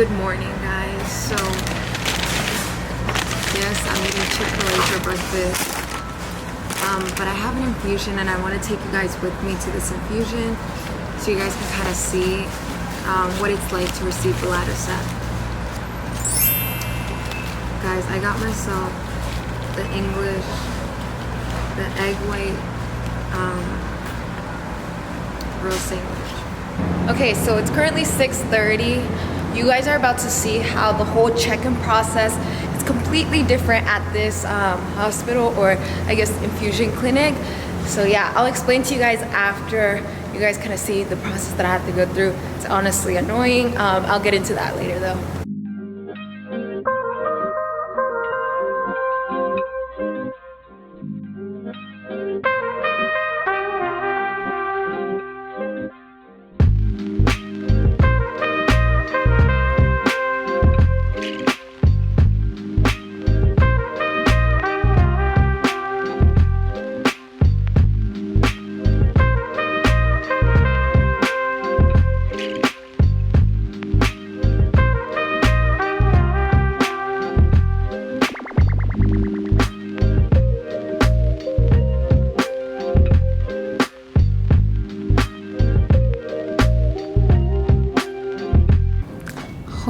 Good morning, guys. So, yes, I'm eating Chick-fil-A for breakfast. But I have an infusion and I want to take you guys with me to this infusion so you guys can kind of see what it's like to receive Belatacept. Guys, I got myself the egg white roll sandwich. Okay, so it's currently 6:30. You guys are about to see how the whole check-in process is completely different at this hospital, or I guess infusion clinic. So yeah, I'll explain to you guys after you guys kind of see the process that I have to go through. It's honestly annoying. I'll get into that later though.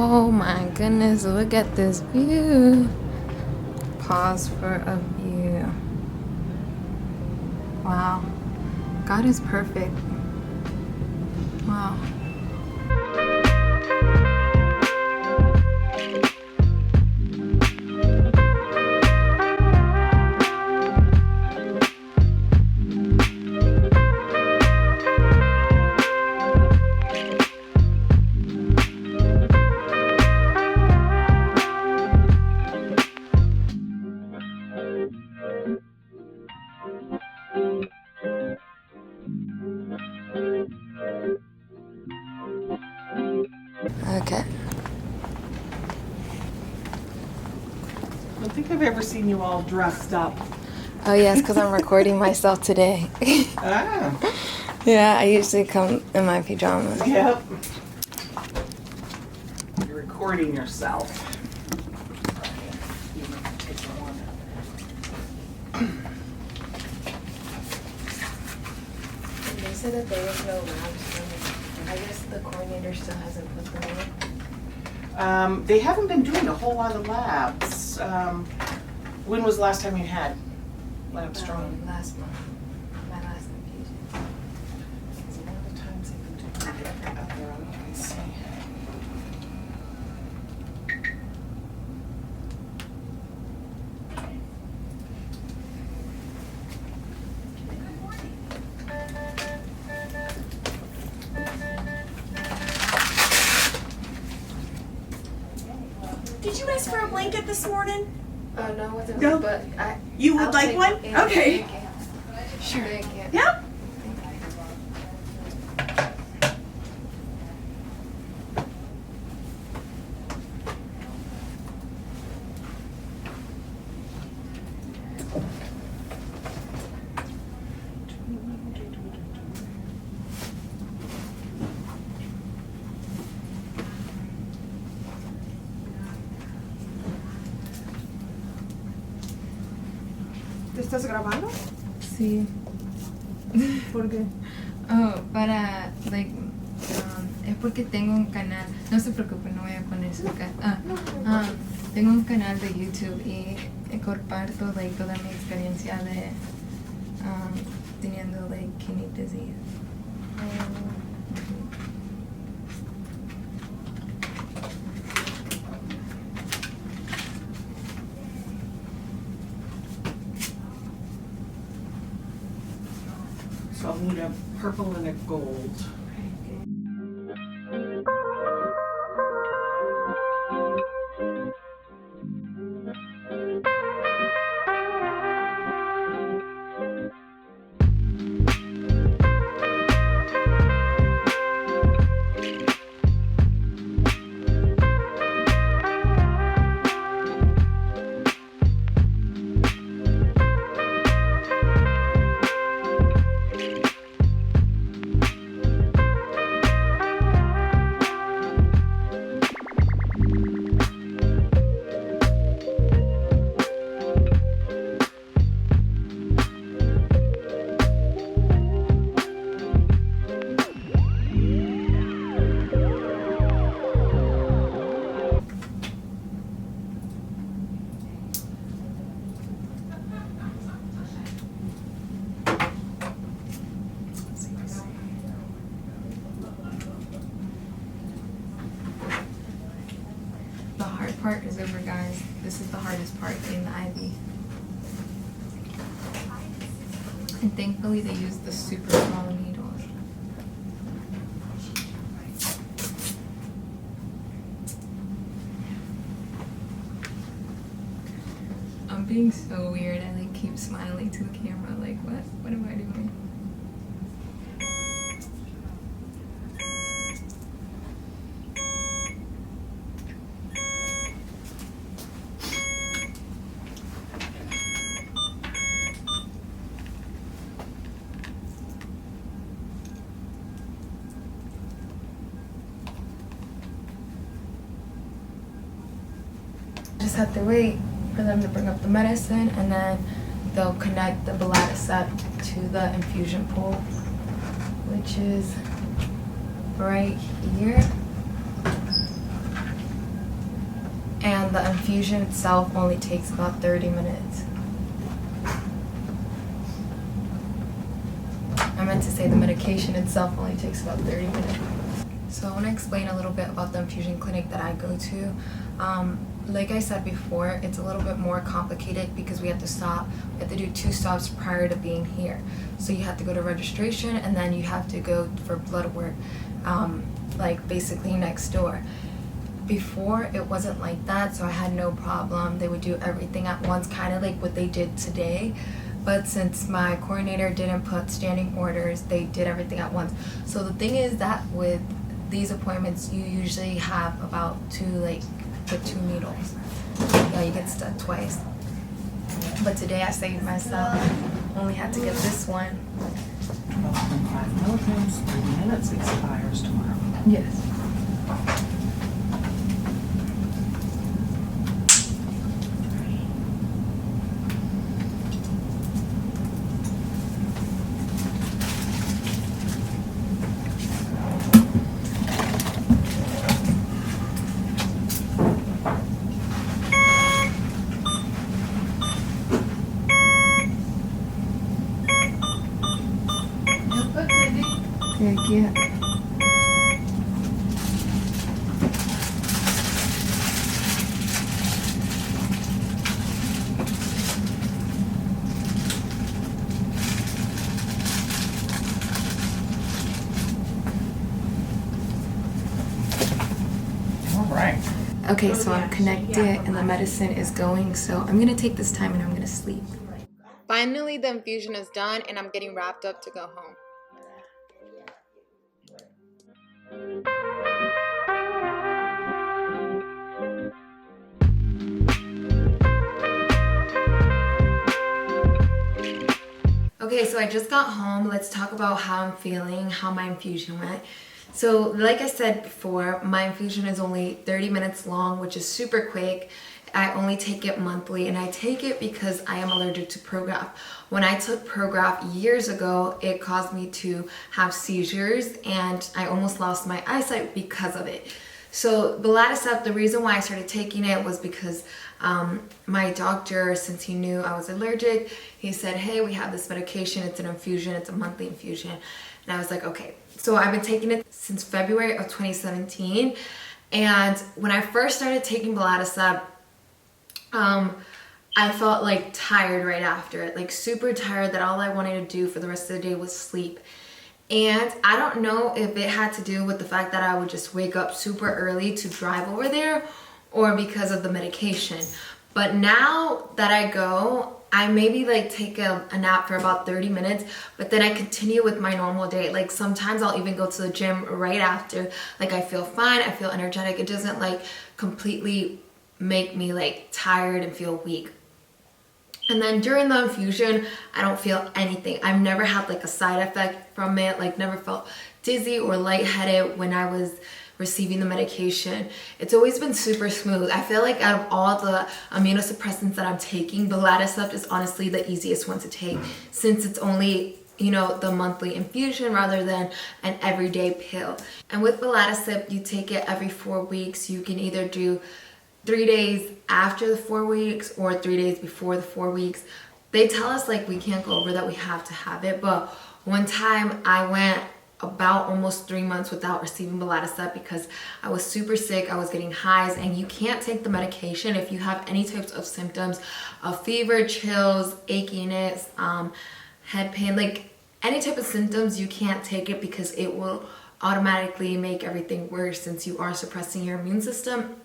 Oh my goodness, look at this view. Pause for a view. Wow. God is perfect. Wow. Okay. I don't think I've ever seen you all dressed up. Oh yes, because I'm recording myself today. Ah. Yeah, I usually come in my pajamas. Yep. You're recording yourself. They said that there was no labs. I guess the coordinator still hasn't put them in. They haven't been doing a whole lot of labs. When was the last time you had labs drawn? Last month. My last infusion. It's one of the times they've been doing it every other. Let me see. Did you ask for a blanket this morning? No, it wasn't. No? But You would I'll like take one? it. Yeah, Okay. thank you. Sure. Thank you. Yep. ¿Te estás grabando? Sí. ¿Por qué? Oh, para, like, es porque tengo un canal. No se preocupe, no voy a poner su tengo un canal de YouTube y comparto, like, toda mi experiencia de teniendo, like, kidney disease. So I'll need a purple and a gold. part is over, guys. This is the hardest part, getting the IV. And thankfully they used the super small needles. I'm being so weird. I like keep smiling to the camera like, what am I doing? Just have to wait for them to bring up the medicine, and then they'll connect the Belatacept to the infusion pool, which is right here. And the infusion itself only takes about 30 minutes. I meant to say the medication itself only takes about 30 minutes. So I want to explain a little bit about the infusion clinic that I go to. Like I said before, it's a little bit more complicated because we have to stop. We have to do 2 stops prior to being here. So you have to go to registration, and then you have to go for blood work, like basically next door. Before, it wasn't like that, so I had no problem. They would do everything at once, kind of like what they did today. But since my coordinator didn't put standing orders, they did everything at once. So the thing is that with these appointments, you usually have about 2 needles. Yeah, you get stuck twice. But today I saved myself. Only had to get this one. 12.5 milligrams, 30 minutes, expires tomorrow. Yes. Yeah. All right. Okay, so I'm connected and the medicine is going, so I'm gonna take this time and I'm gonna sleep. Finally, the infusion is done and I'm getting wrapped up to go home. Okay, so I just got home. Let's talk about how I'm feeling, how my infusion went. So like I said before, my infusion is only 30 minutes long, which is super quick. I only take it monthly, and I take it because I am allergic to Prograf. When I took Prograf years ago, it caused me to have seizures, and I almost lost my eyesight because of it. So Belatacept, the reason why I started taking it was because my doctor, since he knew I was allergic, he said, hey, we have this medication, it's an infusion, it's a monthly infusion. And I was like, okay. So I've been taking it since February of 2017. And when I first started taking Belatacept, I felt like tired right after it, like super tired, that all I wanted to do for the rest of the day was sleep. And I don't know if it had to do with the fact that I would just wake up super early to drive over there, or because of the medication. But now that I go, I maybe like take a nap for about 30 minutes, but then I continue with my normal day. Like sometimes I'll even go to the gym right after. Like I feel fine, I feel energetic. It doesn't like completely make me like tired and feel weak. And then during the infusion, I don't feel anything. I've never had like a side effect from it, like never felt dizzy or lightheaded when I was receiving the medication. It's always been super smooth. I feel like out of all the immunosuppressants that I'm taking, Belatacept is honestly the easiest one to take, since it's only, you know, the monthly infusion rather than an everyday pill. And with Belatacept, you take it every 4 weeks. You can either do 3 days after the 4 weeks or 3 days before the 4 weeks. They tell us like we can't go over that, we have to have it. But one time I went about almost 3 months without receiving Belatacept because I was super sick. I was getting highs, and you can't take the medication if you have any types of symptoms of fever, chills, achiness, head pain, like any type of symptoms. You can't take it because it will automatically make everything worse since you are suppressing your immune system.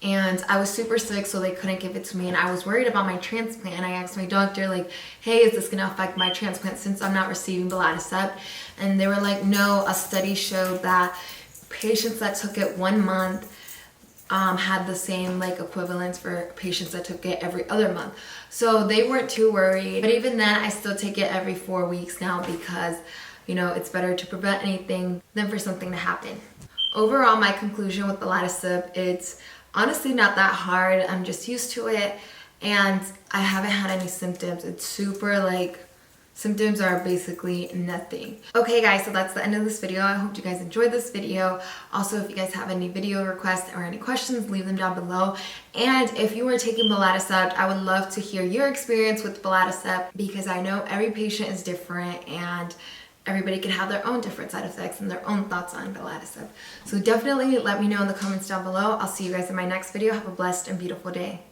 And I was super sick, so they couldn't give it to me, and I was worried about my transplant. And I asked my doctor, like, hey, is this gonna affect my transplant since I'm not receiving Belatacept? And they were like, no, a study showed that patients that took it 1 month had the same like equivalence for patients that took it every other month. So they weren't too worried. But even then, I still take it every 4 weeks now because, you know, it's better to prevent anything than for something to happen. Overall, my conclusion with Belatacept, it's honestly not that hard. I'm just used to it, and I haven't had any symptoms. It's super like, symptoms are basically nothing. Okay guys, so that's the end of this video. I hope you guys enjoyed this video. Also, if you guys have any video requests or any questions, leave them down below. And if you are taking Belatacept, I would love to hear your experience with Belatacept because I know every patient is different and everybody can have their own different side effects and their own thoughts on Belatacept. So definitely let me know in the comments down below. I'll see you guys in my next video. Have a blessed and beautiful day.